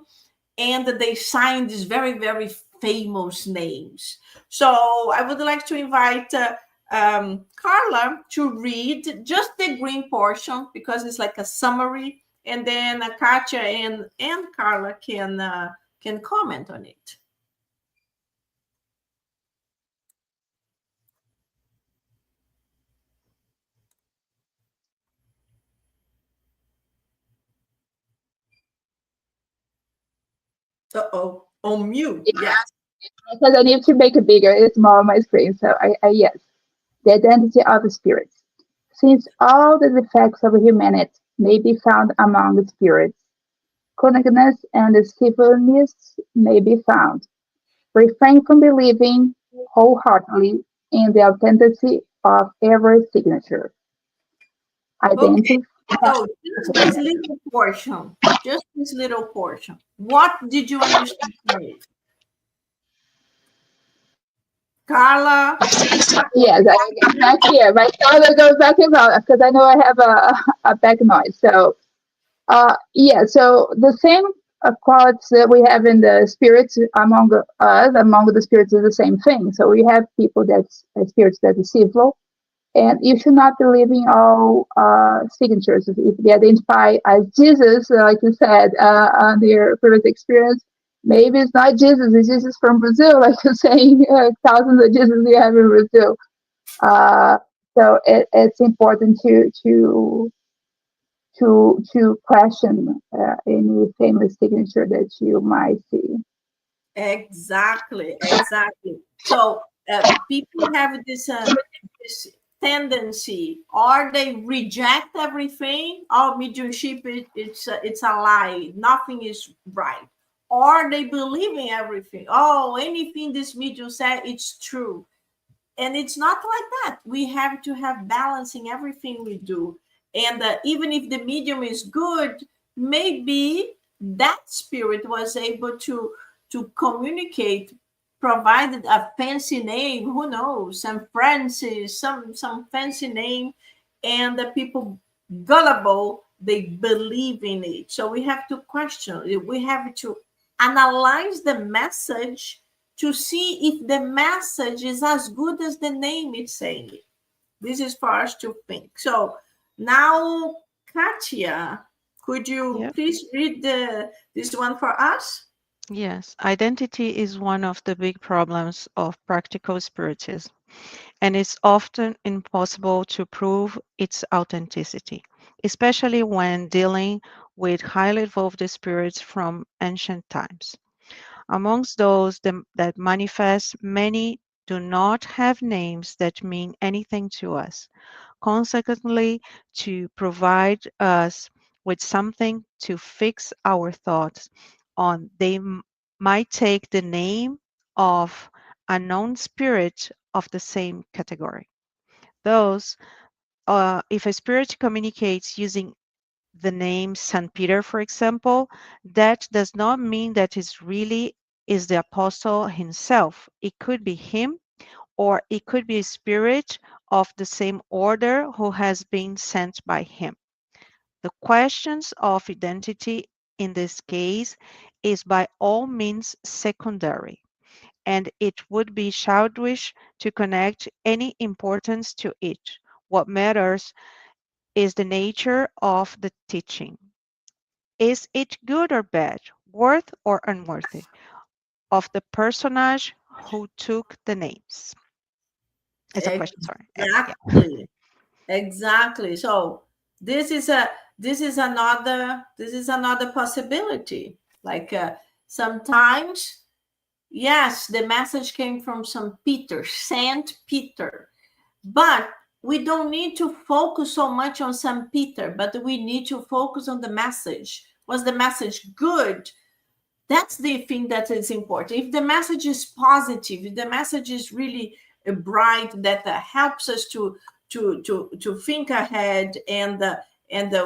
and they sign these very, very famous names. So I would like to invite Carla to read just the green portion, because it's like a summary, and then Katya and Carla can comment on it. Uh-oh, on mute. Yes. Because I need to make it bigger. It's small on my screen. So I yes. The identity of the spirits. Since all the defects of humanity may be found among the spirits, cunningness and deceitfulness may be found. Refrain from believing wholeheartedly in the authenticity of every signature. Okay. Identity. So just this little portion. Just this little portion. What did you understand from it? Carla? Yes, I get back here. My father goes back and forth because I know I have a back noise. So, yeah, so the same qualities that we have in the spirits among us, among the spirits, is the same thing. So we have people that's spirits that are deceitful, and you should not believe in all signatures. If they identify as Jesus, like you said, on your previous experience, maybe it's not Jesus, it's Jesus from Brazil, like you're saying, thousands of Jesus you have in Brazil. Uh, so it's important to question any famous signature that you might see. Exactly, exactly. So people have this tendency, or they reject everything. Oh, mediumship, it's a lie. Nothing is right. Or they believe in everything. Oh, anything this medium said, it's true. And it's not like that. We have to have balance in everything we do. And even if the medium is good, maybe that spirit was able to communicate, provided a fancy name, who knows, some Francis, some fancy name, and the people gullible, they believe in it. So we have to question, we have to analyze the message to see if the message is as good as the name is saying it. This is for us to think. So now, Katia, could you please read this one for us? Yes, identity is one of the big problems of practical spiritism, and it's often impossible to prove its authenticity, especially when dealing with highly evolved spirits from ancient times. Amongst those that manifest, many do not have names that mean anything to us. Consequently, to provide us with something to fix our thoughts on, they might take the name of a known spirit of the same category. Thus, if a spirit communicates using the name St. Peter, for example, that does not mean that it really is the apostle himself. It could be him, or it could be a spirit of the same order who has been sent by him. The questions of identity in this case is by all means secondary, and it would be childish to connect any importance to it. What matters is the nature of the teaching. Is it good or bad, worth or unworthy, of the personage who took the names? It's a question, sorry. Exactly. Exactly. So this is another possibility. Like sometimes, yes, the message came from some Peter, Saint Peter, but we don't need to focus so much on Saint Peter, but we need to focus on the message. Was the message good? That's the thing that is important. If the message is positive, if the message is really bright, that helps us to think ahead, and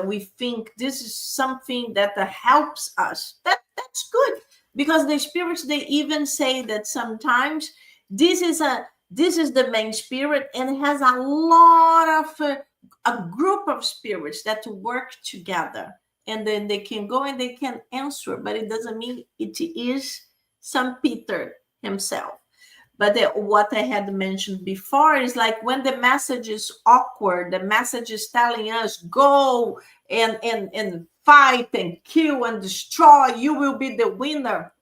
we think this is something that helps us, that's good. Because the spirits, they even say that sometimes this is the main spirit, and it has a lot of a group of spirits that work together, and then they can go and they can answer, but it doesn't mean it is St. Peter himself. But what I had mentioned before is like when the message is awkward, the message is telling us go and fight and kill and destroy, you will be the winner.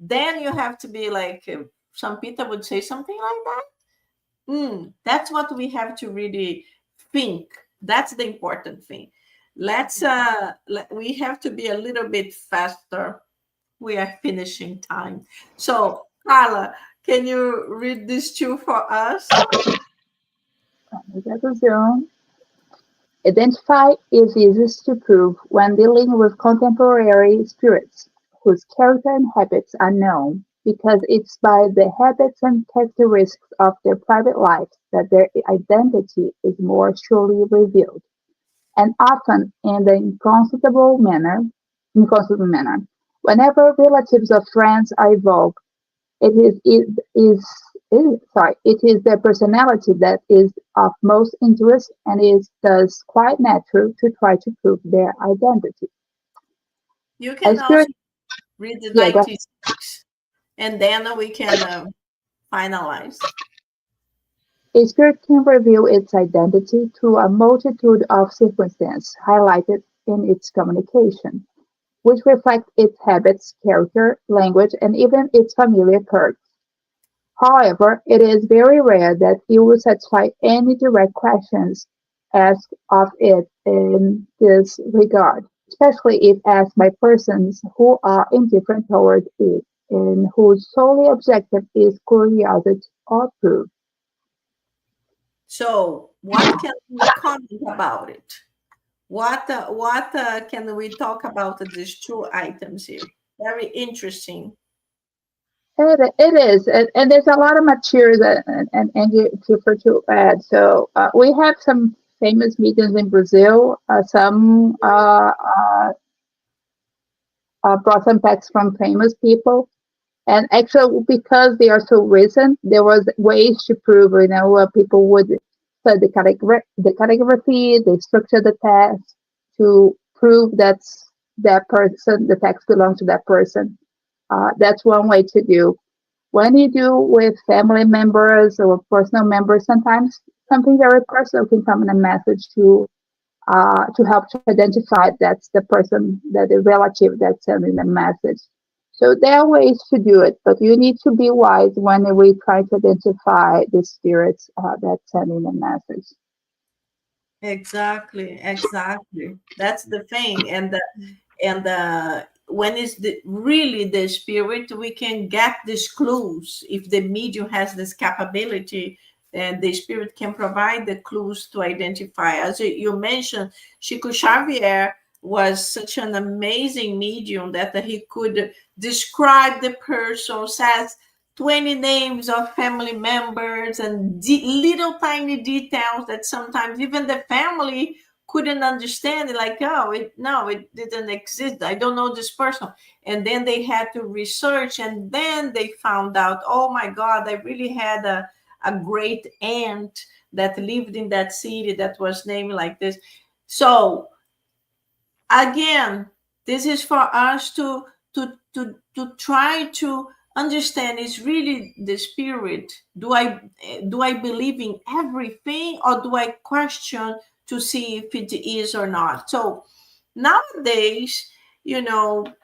Then you have to be like, St. Peter would say something like that. That's what we have to really think. That's the important thing. We have to be a little bit faster. We are finishing time. So, Carla, can you read these two for us? Identify is easiest to prove when dealing with contemporary spirits, whose character and habits are known, because it's by the habits and characteristics of their private lives that their identity is more surely revealed, and often in the inconceivable manner. Whenever relatives or friends are evoked, it is their personality that is of most interest, and is thus quite natural to try to prove their identity. You can also read the 96, and then we can finalize. A spirit can reveal its identity through a multitude of circumstances highlighted in its communication, which reflect its habits, character, language, and even its familiar quirks. However, it is very rare that it will satisfy any direct questions asked of it in this regard, especially if asked by persons who are indifferent toward it and whose sole objective is curiosity or proof. So, what can we comment about it? What can we talk about these two items here? Very interesting. It is, and there's a lot of material that and you prefer to add. So we have some famous mediums in Brazil. Some brought some texts from famous people, and actually because they are so recent, there was ways to prove. People would study the calligraphy, they structure the text to prove that person, the text belongs to that person. That's one way to do. When you do with family members or personal members, sometimes something very personal can come in a message to help to identify that's the person, that the relative that's sending the message. So there are ways to do it, but you need to be wise when we try to identify the spirits that's sending the message. Exactly, exactly. That's the thing. And when it's really the spirit, we can get these clues. If the medium has this capability, then the spirit can provide the clues to identify. As you mentioned, Chico Xavier was such an amazing medium that he could describe the person, says 20 names of family members and little tiny details that sometimes even the family couldn't understand it, like, oh, it didn't exist, I don't know this person. And then they had to research, and then they found out, oh my God, I really had a great aunt that lived in that city that was named like this. So again, this is for us to try to understand, is really the spirit. Do I believe in everything, or do I question to see if it is or not? So nowadays,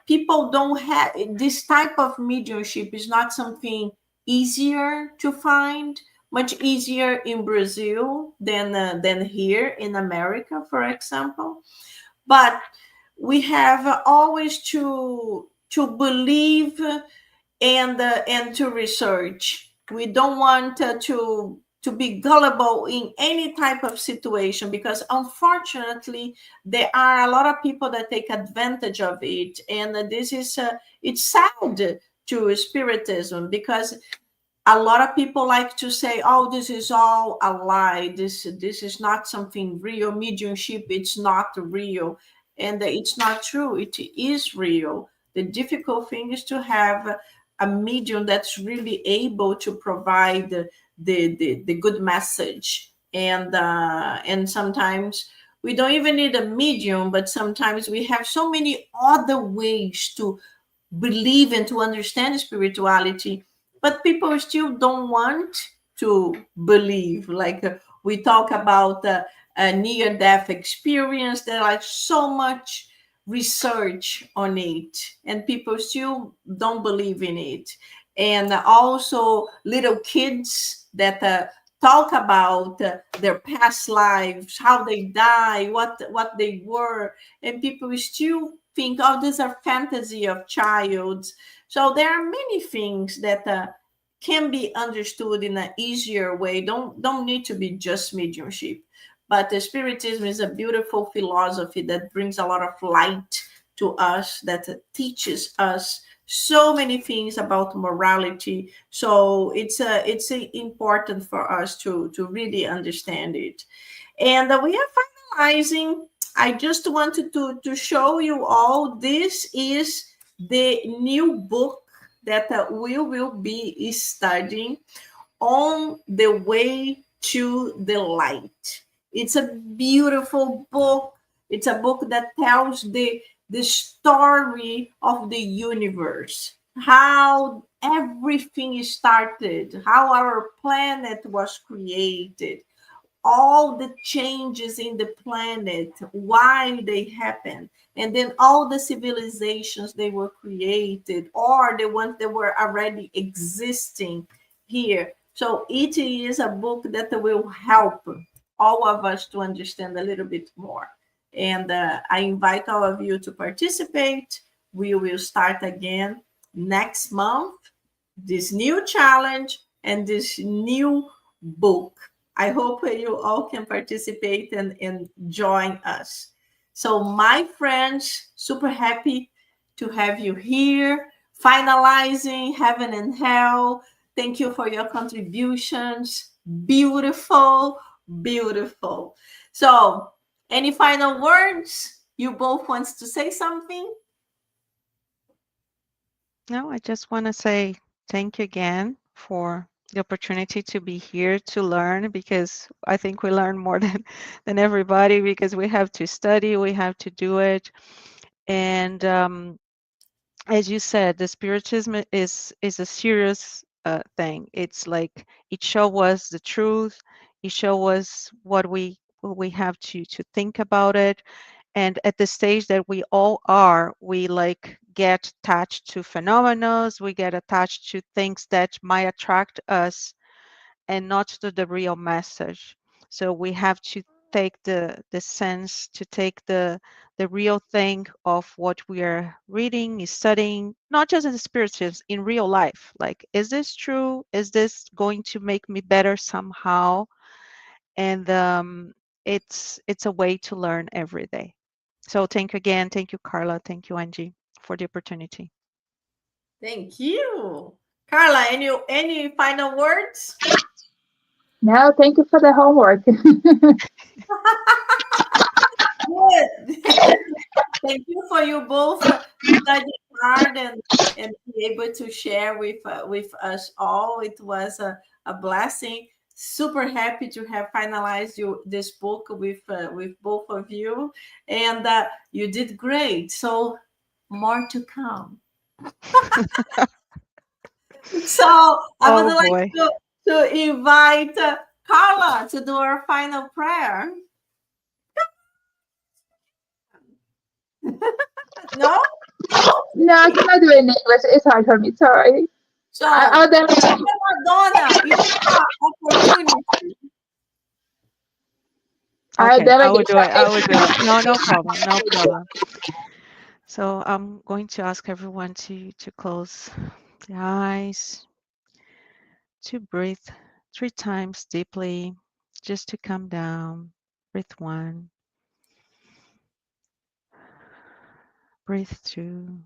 people don't have this type of mediumship, is not something easier to find, much easier in Brazil than here in America, for example. But we have always to believe and to research. We don't want to be gullible in any type of situation, because unfortunately there are a lot of people that take advantage of it, and this is it's sad to spiritism, because a lot of people like to say, oh, this is all a lie, this is not something real, mediumship, it's not real. And it's not true, it is real. The difficult thing is to have a medium that's really able to provide the good message. And sometimes we don't even need a medium, but sometimes we have so many other ways to believe and to understand spirituality, but people still don't want to believe. Like we talk about a near death experience, there are so much research on it, and people still don't believe in it. And also little kids that talk about their past lives, how they die, what they were, and people still think, oh, these are fantasy of childs. So there are many things that can be understood in an easier way. Don't need to be just mediumship. But the spiritism is a beautiful philosophy that brings a lot of light to us, that teaches us so many things about morality. So it's important for us to really understand it. And we are finalizing. I just wanted to show you all. This is the new book that we will be studying, On the Way to the Light. It's a beautiful book. It's a book that tells the story of the universe, how everything started, how our planet was created, all the changes in the planet, why they happened, and then all the civilizations they were created, or the ones that were already existing here. So it is a book that will help all of us to understand a little bit more. And I invite all of you to participate. We will start again next month, this new challenge and this new book. I hope you all can participate and join us. So, my friends, super happy to have you here, finalizing Heaven and Hell. Thank you for your contributions. Beautiful, beautiful. So, any final words? You both wants to say something? No, I just want to say thank you again for the opportunity to be here to learn, because I think we learn more than everybody, because we have to study, we have to do it. And as you said, the Spiritism is a serious thing. It's like it shows us the truth. It shows us what we have to think about it. And at the stage that we all are, we like get attached to phenomena, we get attached to things that might attract us and not to the real message. So we have to take the sense, to take the real thing of what we are reading, is studying, not just in the spirituals, in real life. Like, is this true? Is this going to make me better somehow? And it's a way to learn every day. So thank you again. Thank you, Carla. Thank you, Angy, for the opportunity. Thank you. Carla, any final words? No, thank you for the homework. Good. Thank you for you both studying hard and be able to share with us all. It was a blessing. Super happy to have finalized this book with both of you, and you did great. So more to come. So I would Oh like boy. to invite Carla to do our final prayer. No? No, I cannot do it in English. It's hard for me. Sorry. So, I'll definitely. Madonna, you have opportunity. I'll Okay, I will delegate. do it. I will do it. No, no problem. No problem. So I'm going to ask everyone to close the eyes, to breathe 3 times deeply, just to come down. Breathe 1, breathe 2,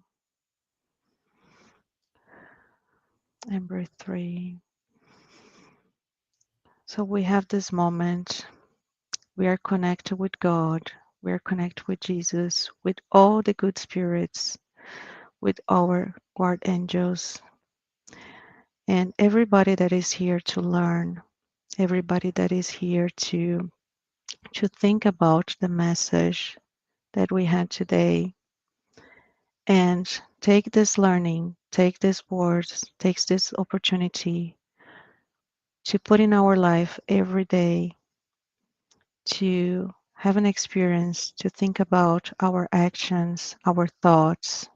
and breathe 3. So we have this moment. We are connected with God. We are connected with Jesus, with all the good spirits, with our guard angels, and everybody that is here to learn, everybody that is here to think about the message that we had today, and take this learning, take these words, take this opportunity to put in our life every day, to have an experience, to think about our actions, our thoughts,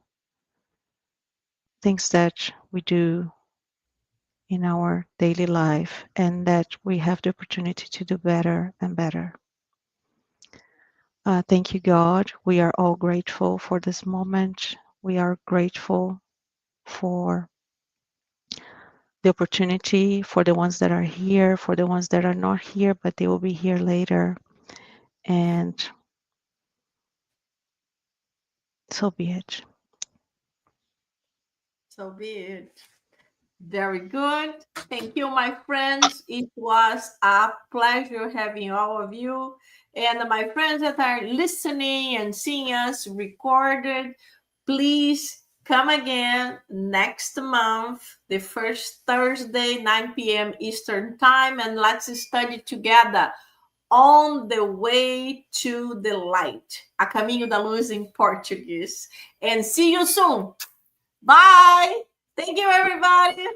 things that we do in our daily life, and that we have the opportunity to do better and better. Thank you, God. We are all grateful for this moment. We are grateful for the opportunity, for the ones that are here, for the ones that are not here, but they will be here later. And so be it. So be it. Very good. Thank you, my friends. It was a pleasure having all of you. And my friends that are listening and seeing us recorded, please come again next month, the first Thursday, 9 p.m. Eastern Time, and let's study together On the Way to the Light, A Caminho da Luz in Portuguese. And see you soon. Bye. Thank you, everybody.